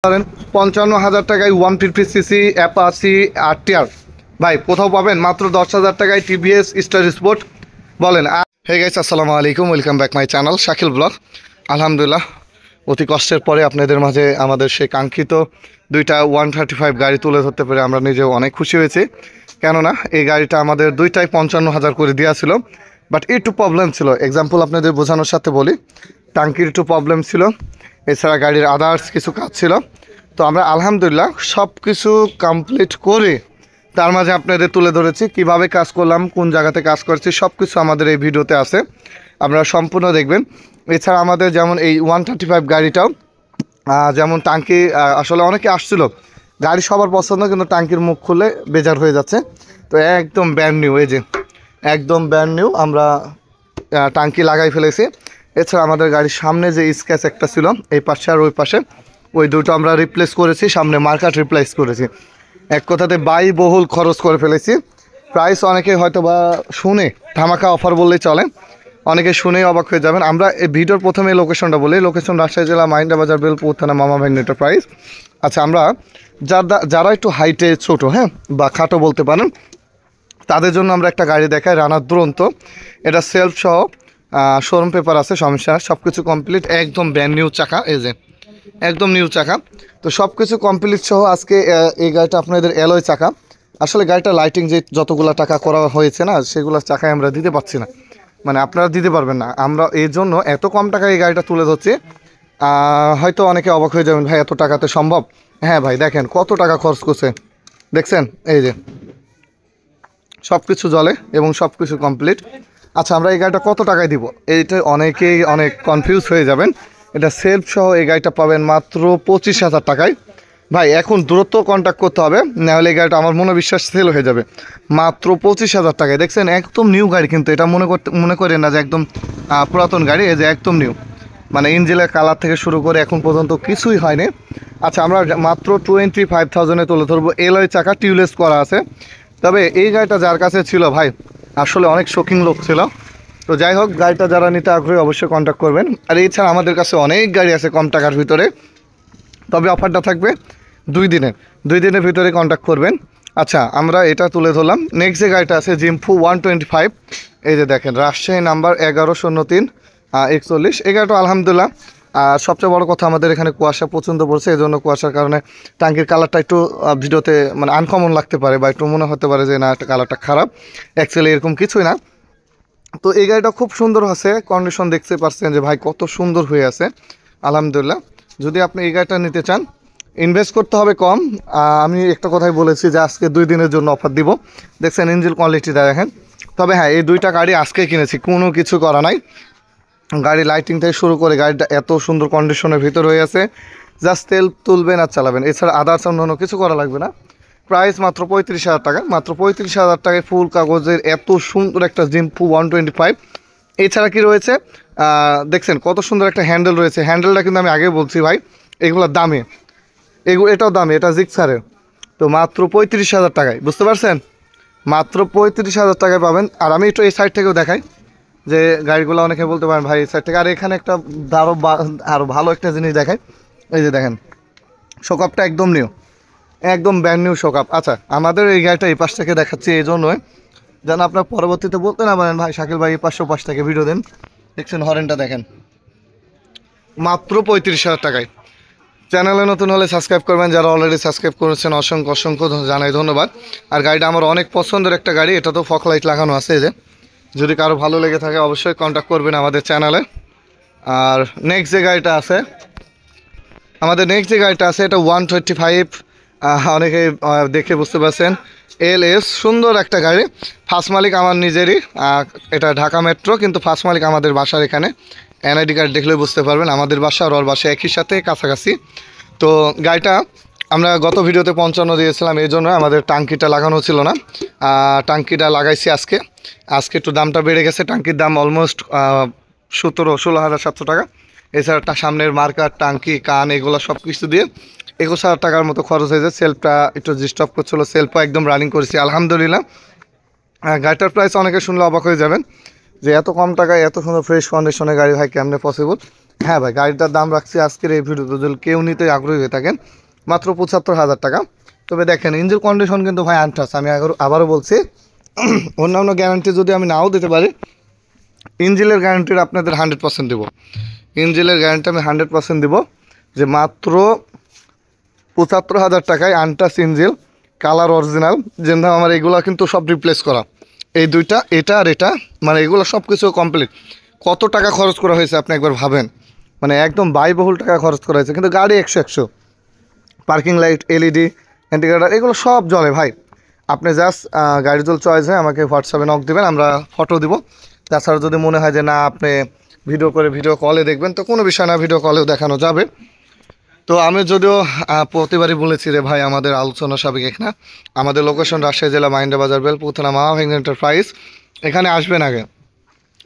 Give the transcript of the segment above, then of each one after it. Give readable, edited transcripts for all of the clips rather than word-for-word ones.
ধরেন ৫৫,০০০ টাকায় 150cc Apache RTR ভাই কোথাও পাবেন মাত্র ১০,০০০ টাকায় টিভিএস স্টার স্পোর্ট বলেন। হে গাইস, আসসালামু আলাইকুম, welcome back my channel Shakil blog. আলহামদুলিল্লাহ অতি কষ্টের পরে আপনাদের মাঝে আমাদের সেই কাঙ্ক্ষিত দুইটা 135 গাড়ি তুলে ধরতে পেরে আমরা নিজেও অনেক খুশি হয়েছি। কেননা এই গাড়িটা আমাদের দুইটাই ৫৫,০০০ করে দেওয়া ছিল, বাট একটু প্রবলেম ছিল। এক্সাম্পল আপনাদের বোঝানোর সাথে বলি, টাঙ্কির একটু প্রবলেম ছিল, এছাড়া গাড়ির আদার্স কিছু কাজ ছিল। তো আমরা আলহামদুলিল্লাহ সব কিছু কমপ্লিট করে তার মাঝে আপনাদের তুলে ধরেছি কিভাবে কাজ করলাম, কোন জায়গাতে কাজ করছি, সব কিছু আমাদের এই ভিডিওতে আছে, আপনারা সম্পূর্ণ দেখবেন। এছাড়া আমাদের যেমন এই 135 গাড়িটাও যেমন টাঙ্কি আসলে অনেকে আসছিল, গাড়ি সবার পছন্দ, কিন্তু টাঙ্কির মুখ খুলে বেজার হয়ে যাচ্ছে। তো একদম ব্র্যান্ড নিউ, এই যে একদম ব্র্যান্ড নিউ আমরা টাঙ্কি লাগাই ফেলেছি। এছাড়া আমাদের গাড়ির সামনে যে স্ক্র্যাচ একটা ছিল এই পাশে আর ওই পাশে, ওই দুটো আমরা রিপ্লেস করেছি, সামনে মার্কাট রিপ্লেস করেছি। এক কথাতে ব্যয়বহুল খরচ করে ফেলেছি। প্রাইস অনেকে হয়তো বা শুনে ধামাকা অফার বললেই চলে, অনেকে শুনেই অবাক হয়ে যাবেন। আমরা এই ভিডিওর প্রথমে লোকেশনটা বলি, লোকেশন রাজশাহী জেলা মাইন্ডা বাজার বেলপুর থানা মামা ভ্যান এন্টারপ্রাইজ। আচ্ছা, আমরা যারা একটু হাইটে ছোটো, হ্যাঁ, বা খাটো বলতে পারেন, তাদের জন্য আমরা একটা গাড়ি দেখাই, রানার দুরন্ত। এটা সেলফ সহ শোরুম পেপার আছে, সমস্যা সব কিছু কমপ্লিট, একদম ব্র্যান্ড নিউ চাকা, এই যে একদম নিউ চাকা। তো সব কিছু কমপ্লিট সহ আজকে এই গাড়িটা আপনাদের অ্যালয় চাকা। আসলে গাড়িটা লাইটিং যে যতগুলো টাকা করা হয়েছে না, সেগুলো চাকায় আমরা দিতে পারছি না, মানে আপনারা দিতে পারবেন না। আমরা এই জন্য এত কম টাকায় এই গাড়িটা তুলে ধরছি। হয়তো অনেকে অবাক হয়ে যাবেন, ভাই এত টাকাতে সম্ভব? হ্যাঁ ভাই, দেখেন কত টাকা খরচ করছে, দেখছেন, এই যে সব কিছু জলে এবং সব কিছু কমপ্লিট। আচ্ছা, আমরা এই গাড়িটা কত টাকায় দিব, এইটা অনেকেই অনেক কনফিউজ হয়ে যাবেন। এটা সেলফ সহ এই গাড়িটা পাবেন মাত্র ২৫,০০০ টাকায়। ভাই এখন দ্রুত কন্ট্যাক্ট করতে হবে, নাহলে এই গাড়িটা আমার মনে বিশ্বাস সেল হয়ে যাবে। মাত্র ২৫,০০০ টাকায়, দেখছেন একদম নিউ গাড়ি, কিন্তু এটা মনে করেন না যে একদম পুরাতন গাড়ি, এই যে একদম নিউ, মানে ইঞ্জিনের কালার থেকে শুরু করে এখন পর্যন্ত কিছুই হয়নি। আচ্ছা, আমরা মাত্র 25,000-এ তুলে ধরবো। এলয় চাকা, টিউবলেস করা আছে। তবে এই গাড়িটা যার কাছে ছিল ভাই, আসলে অনেক শৌখিন লোক ছিল। তো যাই হোক, গাড়িটা যারা নিতে আগ্রহী অবশ্যই কন্ট্যাক্ট করবেন। আর এছাড়া আমাদের কাছে অনেক গাড়ি আছে কম টাকার ভিতরে, তবে অফারটা থাকবে 2 দিনের ভিতরে কন্ট্যাক্ট করবেন। আচ্ছা, আমরা এটা তুলে ধরলাম। নেক্সট যে গাড়িটা আছে জিম্ফু 125, এই যে দেখেন রাজশাহী নাম্বার 1103-41। এই গাড়িটা আলহামদুলিল্লাহ। আর সবচেয়ে বড় কথা, আমাদের এখানে কুয়াশা প্রচণ্ড পড়ছে, এই জন্য কুয়াশার কারণে ট্যাঙ্কির কালারটা একটু ভিডিওতে মানে আনকমন লাগতে পারে, বা একটু মনে হতে পারে যে না, একটা কালারটা খারাপ। অ্যাকচুয়ালি এরকম কিছুই না। তো এই গাড়িটা খুব সুন্দর আছে, কন্ডিশন দেখতে পাচ্ছেন যে ভাই কত সুন্দর হয়ে আছে আলহামদুলিল্লাহ। যদি আপনি এই গাড়িটা নিতে চান, ইনভেস্ট করতে হবে কম। আমি একটা কথাই বলেছি যে আজকে 2 দিনের জন্য অফার দিব। দেখছেন ইঞ্জিন কোয়ালিটিটা দেখেন। তবে হ্যাঁ, এই দুইটা গাড়ি আজকে কিনেছি, কোনো কিছু করা নাই। গাড়ি লাইটিং থেকে শুরু করে গাড়িটা এত সুন্দর কন্ডিশনের ভিতর হয়ে আছে, জাস্ট তেল তুলবেন আর চালাবেন, এছাড়া আদার্স অন্য কিছু করা লাগবে না। প্রাইস মাত্র ৩৫,০০০ টাকা, মাত্র ৩৫,০০০ টাকায় ফুল কাগজের এত সুন্দর একটা জিম্ফু 125। এছাড়া কি রয়েছে দেখছেন কত সুন্দর একটা হ্যান্ডেল রয়েছে। হ্যান্ডেলটা কিন্তু আমি আগে বলছি ভাই, এগুলোর দামে, এটাও দামে, এটা জিক্সারের। তো মাত্র ৩৫,০০০ টাকায়, বুঝতে পারছেন, মাত্র ৩৫,০০০ টাকায় পাবেন। আর আমি একটু এই সাইড থেকেও দেখাই যে গাড়িগুলো অনেকে বলতে পারেন ভাই এই সাইড থেকে। আর এখানে একটা আরও ভালো একটা জিনিস দেখায়, এই যে দেখেন শোকআপটা একদম নিউ, একদম ব্র্যান্ড নিউ শোকআপ। আচ্ছা, আমাদের এই গাড়িটা এই পাশ থেকে দেখাচ্ছি এই জন্যই যেন আপনার পরবর্তীতে বলতে না পারেন ভাই শাকিল ভাই এই পাশ থেকে ভিডিও দেন। দেখছেন হরেনটা দেখেন, মাত্র ৩৫,০০০ টাকায়। চ্যানেলে নতুন হলে সাবস্ক্রাইব করবেন, যারা অলরেডি সাবস্ক্রাইব করেছেন অসংখ্য অসংখ্য জানাই ধন্যবাদ। আর গাড়িটা আমার অনেক পছন্দের একটা গাড়ি, এটা তো ফক লাইট লাগানো আছে, এই যে যদি কারো ভালো লেগে থাকে অবশ্যই কন্ট্যাক্ট করবেন আমাদের চ্যানেলে। আর নেক্সট যে গাড়িটা আছে এটা 125, অনেকে দেখে বুঝতে পারছেন LS, সুন্দর একটা গাড়ি। ফার্স্ট মালিক আমার নিজেরই, এটা ঢাকা মেট্রো, কিন্তু ফার্স্ট মালিক আমাদের বাসার এখানে। NID কার্ড দেখলে বুঝতে পারবেন আমাদের বাসা আর ওর বাসা একই সাথে কাছাকাছি। তো গাড়িটা আমরা গত ভিডিওতে 55 দিয়েছিলাম, এই জন্য আমাদের টাঙ্কিটা লাগানো ছিল না। টাঙ্কিটা লাগাইছি আজকে একটু দামটা বেড়ে গেছে। টাঙ্কির দাম অলমোস্ট 16,700 টাকা। এছাড়া সামনের মার্কার, টাঙ্কি, কান, এগুলো সব কিছু দিয়ে 21,000 টাকার মতো খরচ হয়েছে। সেলফটা একটু ডিস্টার্ব করছিলো, সেলফও একদম রানিং করেছি আলহামদুলিল্লাহ। গাড়িটার প্রাইস অনেকে শুনলে অবাক হয়ে যাবেন যে এত কম টাকায় এত সুন্দর ফ্রেশ কন্ডিশনের গাড়ি ভাই কেমনে পসিবল। হ্যাঁ ভাই, গাড়িটার দাম রাখছি আজকের এই ভিডিওতে যদি কেউ নিতে আগ্রহী হয়ে থাকেন মাত্র 75,000 টাকা। তবে দেখেন ইঞ্জিন কন্ডিশন কিন্তু ভাই আনটাস। আমি আবারও বলছি, অন্যান্য গ্যারান্টি যদি আমি নাও দিতে পারি, ইঞ্জিনের গ্যারান্টির আপনাদের 100% দেবো। ইঞ্জিনের গ্যারান্টি আমি 100% দেবো যে মাত্র 75,000 টাকায় আনটাস ইঞ্জিল, কালার অরিজিনাল। যেমন আমার এগুলো কিন্তু সব রিপ্লেস করা, এই দুইটা, এটা আর এটা, মানে এগুলো সব কিছু কমপ্লিট। কত টাকা খরচ করা হয়েছে আপনি একবার ভাবেন, মানে একদম ব্যয়বহুল টাকা খরচ করা হয়েছে, কিন্তু গাড়ি 100 পার্কিং লাইট, এলইডি, ইন্ডিকেটার, এগুলো সব জ্বলে ভাই। আপনি জাস্ট গাড়ি যদি চয়েস হয় আমাকে হোয়াটসঅ্যাপে নক দেবেন, আমরা ফটো দিব। তাছাড়া যদি মনে হয় যে না আপনি ভিডিও কলে দেখবেন, তো কোনো বিষয় না, ভিডিও কলেও দেখানো যাবে। তো আমি যদিও প্রতিবারই বলেছি রে ভাই, আমাদের আলোচনা সাপেক্ষ না। আমাদের লোকেশন রাজশাহী জেলা মাইন্ডা বাজার, বেলপুর থানা, মা ভাইঙ্গা এন্টারপ্রাইজ। এখানে আসবেন আগে,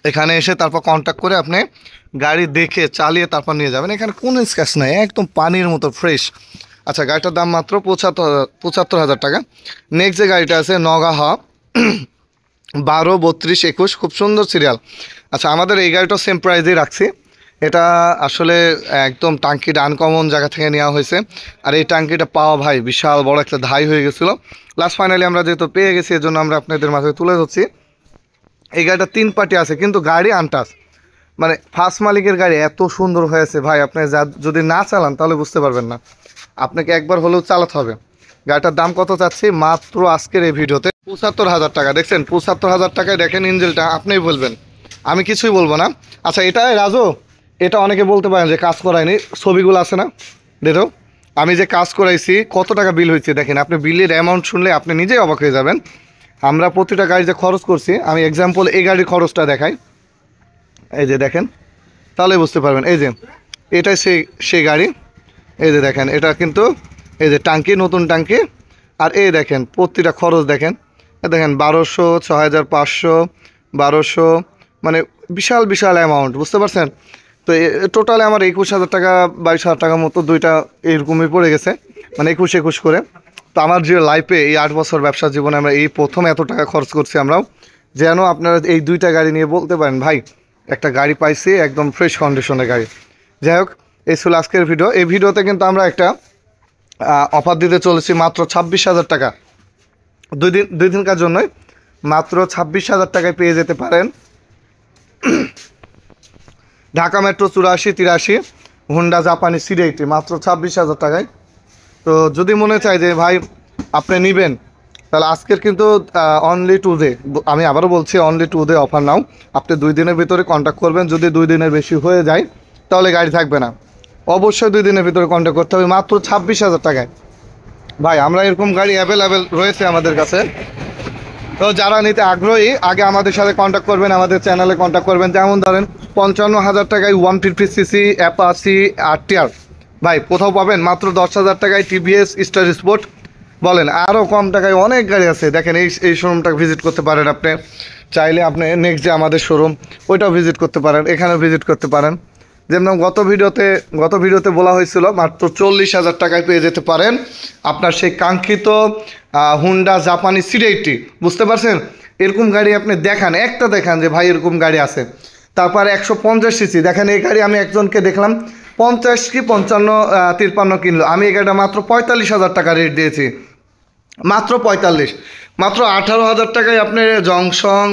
এখানে এসে তারপর কন্ট্যাক্ট করে আপনি গাড়ি দেখে চালিয়ে তারপর নিয়ে যাবেন। এখানে কোনো স্ক্র্যাচ নাই, একদম পানির মতো ফ্রেশ। আচ্ছা, গাড়িটার দাম মাত্র 75,000 টাকা। নেক্সট যে গাড়িটা আছে নগাহা 12, 32, 21, খুব সুন্দর সিরিয়াল। আচ্ছা, আমাদের এই গাড়িটা সেম প্রাইজেই রাখছি। এটা আসলে একদম টাঙ্কিটা আনকমন জায়গা থেকে নেওয়া হয়েছে। আর এই টাঙ্কিটা পাওয়া ভাই বিশাল বড় একটা ধাই হয়ে গেছিলো। লাস্ট ফাইনালি আমরা যেহেতু পেয়ে গেছি, এর জন্য আমরা আপনাদের মাঝে তুলে ধরছি। এই গাড়িটা 3 পার্টি আছে, কিন্তু গাড়ি আনটাস, মানে ফার্স্ট মালিকের গাড়ি এত সুন্দর হয়েছে ভাই, আপনি যদি না চালান তাহলে বুঝতে পারবেন না। আপনাকে একবার হলেও চালাতে হবে। গাড়িটার দাম কত চাচ্ছি মাত্র আজকের এই ভিডিওতে 75,000 টাকা। দেখছেন 75,000 টাকায়, দেখেন ইঞ্জিনটা, আপনিই বলবেন, আমি কিছুই বলবো না। আচ্ছা, এটা রাজু, এটা অনেকে বলতে পারেন যে কাজ করায়নি, ছবিগুলো আছে না, দেখো আমি যে কাজ করাইছি, কত টাকা বিল হয়েছে দেখেন। আপনি বিলের অ্যামাউন্ট শুনলে আপনি নিজেই অবাক হয়ে যাবেন। আমরা প্রতিটা গাড়ি যে খরচ করছি, আমি এক্সাম্পল এই গাড়ির খরচটা দেখাই, এই যে দেখেন, তাহলে বুঝতে পারবেন। এই যে এটাই সেই গাড়ি, এই যে দেখেন, এটা কিন্তু এই যে টাঙ্কি, নতুন টাঙ্কি। আর এই দেখেন প্রতিটা খরচ দেখেন, দেখেন 1200, 6,500, 1200, মানে বিশাল বিশাল অ্যামাউন্ট, বুঝতে পারছেন। তো টোটালে আমার 21,000 টাকা, 22,000 টাকার মতো দুইটা এরকমই পড়ে গেছে, মানে 21 করে। তো আমার যে লাইফে এই 8 বছর ব্যবসা জীবনে আমরা এই প্রথম এত টাকা খরচ করছি আমরাও, যেন আপনারা এই দুইটা গাড়ি নিয়ে বলতে পারেন ভাই একটা গাড়ি পাইছি একদম ফ্রেশ কন্ডিশনের গাড়ি। যাই হোক, এই ছিল আজকের ভিডিও। এই ভিডিওতে কিন্তু আমরা একটা অফার দিতে চলেছি মাত্র 26,000 টাকা, দুই দিনকার জন্যই মাত্র 26,000 টাকায় পেয়ে যেতে পারেন ঢাকা মেট্রো 84, 83 হুন্ডা জাপানি সিডি80 মাত্র 26,000 টাকায়। তো যদি মনে চায় যে ভাই আপনি নেবেন, তাহলে আজকের কিন্তু অনলি 2 ডে, আমি আবারও বলছি অনলি 2 ডে অফার নাও। আপনি 2 দিনের ভিতরে কন্ট্যাক্ট করবেন, যদি 2 দিনের বেশি হয়ে যায় তাহলে গাড়ি থাকবে না। অবশ্যই 2 দিনের ভিতরে কন্ট্যাক্ট করতে হবে, মাত্র 26,000 টাকায়। ভাই আমরা এরকম গাড়ি অ্যাভেলেবেল রয়েছে আমাদের কাছে। তো যারা নিতে আগ্রহী আগে আমাদের সাথে কন্ট্যাক্ট করবেন, আমাদের চ্যানেলে কন্ট্যাক্ট করবেন। যেমন ধরেন 55,000 টাকায় 150cc অ্যাপাচি আরটিআর, ভাই কোথাও পাবেন মাত্র 10,000 টাকায় টিভিএস স্টার স্পোর্ট। বলেন আরও কম টাকায় অনেক গাড়ি আছে। দেখেন এই শোরুমটা ভিজিট করতে পারেন, আপনি চাইলে আপনি নেক্সট যে আমাদের শোরুম ওইটাও ভিজিট করতে পারেন, এখানেও ভিজিট করতে পারেন। যেমন গত ভিডিওতে বলা হয়েছিল মাত্র 40,000 টাকায় পেয়ে যেতে পারেন আপনার সেই কাঙ্ক্ষিত হুন্ডা জাপানি সিডি80, বুঝতে পারছেন। এরকম গাড়ি আপনি দেখান, একটা দেখান যে ভাই এরকম গাড়ি আছে। তারপর 150cc দেখেন, এই গাড়ি আমি একজনকে দেখলাম 50 কি 55, 53 কিনলো। আমি এই গাড়িটা মাত্র 45,000 টাকা রেট দিয়েছি, মাত্র 45। মাত্র 18,000 টাকায় আপনি জংশন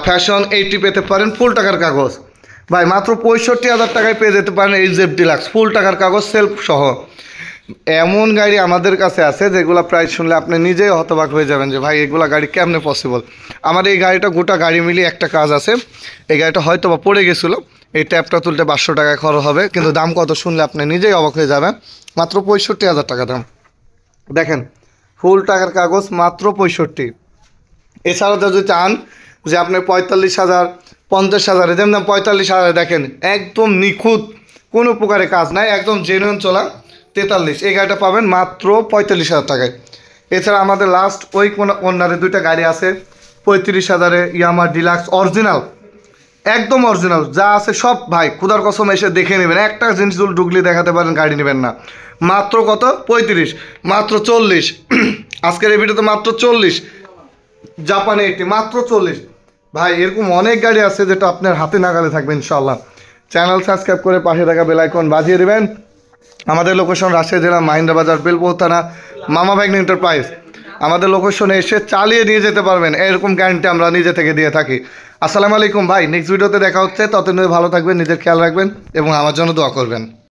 ফ্যাশন 80 পেতে পারেন, ফুল টাকার কাগজ। ভাই মাত্র 65,000 টাকায় পেয়ে যেতে পারেন এইচএফ ডিলাক্স, ফুল টাকার কাগজ সেলফ সহ। এমন গাড়ি আমাদের কাছে আছে যেগুলো প্রাইস শুনলে আপনি নিজেই হতবাক হয়ে যাবেন যে ভাই এগুলো গাড়ি কেমনে পসিবল। আমার এই গাড়িটা গোটা গাড়ি মিলিয়ে একটা কাজ আছে, এই গাড়িটা হয়তো বা পড়ে গেছিলো, এই ট্যাপটা তুলতে 500 টাকা খরচ হবে, কিন্তু দাম কত শুনলে আপনি নিজেই অবাক হয়ে যাবেন, মাত্র 65,000 টাকা দাম। দেখেন ফুল টাকার কাগজ মাত্র 65। এছাড়াও যদি চান যে আপনি 45,000, 50,000, যেমন 45,000 দেখেন একদম নিখুঁত, কোনো প্রকারে কাজ নাই, একদম জেনুইন চলা 43, এই গাড়িটা পাবেন মাত্র 45,000 টাকায়। এছাড়া আমাদের লাস্ট ওই কর্নারে দুইটা গাড়ি আছে 35,000-এ, ইয়ামাহা ডিলাক্স অরিজিনাল, একদম অরিজিনাল যা আছে সব। ভাই খুদার কসম এসে দেখে নেবেন, একটা জিনিস ঢুকলি দেখাতে পারেন গাড়ি নেবেন না। মাত্র কত 35, মাত্র 40 আজকের এই ভিডিওতে মাত্র 40 জাপানি 80 মাত্র 40। ভাই এরকম অনেক গাড়ি আছে যেটা আপনার হাতে নাগালে থাকবে ইনশাল্লাহ। চ্যানেল সাবস্ক্রাইব করে পাশে থাকা বেল আইকন বাজিয়ে দেবেন। আমাদের লোকেশন রাজশাহী জেলা মাহিন্দ্রা বাজার বেলপুর থানা মামা ভাগ্নে এন্টারপ্রাইজ। আমাদের লোকেশনে এসে চালিয়ে নিয়ে যেতে পারবেন, এরকম গ্যারান্টি আমরা নিজে থেকে দিয়ে থাকি। আসসালামু আলাইকুম ভাই, নেক্সট ভিডিওতে দেখা হচ্ছে। ততদিন ভালো থাকবেন, নিজের খেয়াল রাখবেন এবং আমার জন্য দোয়া করবেন।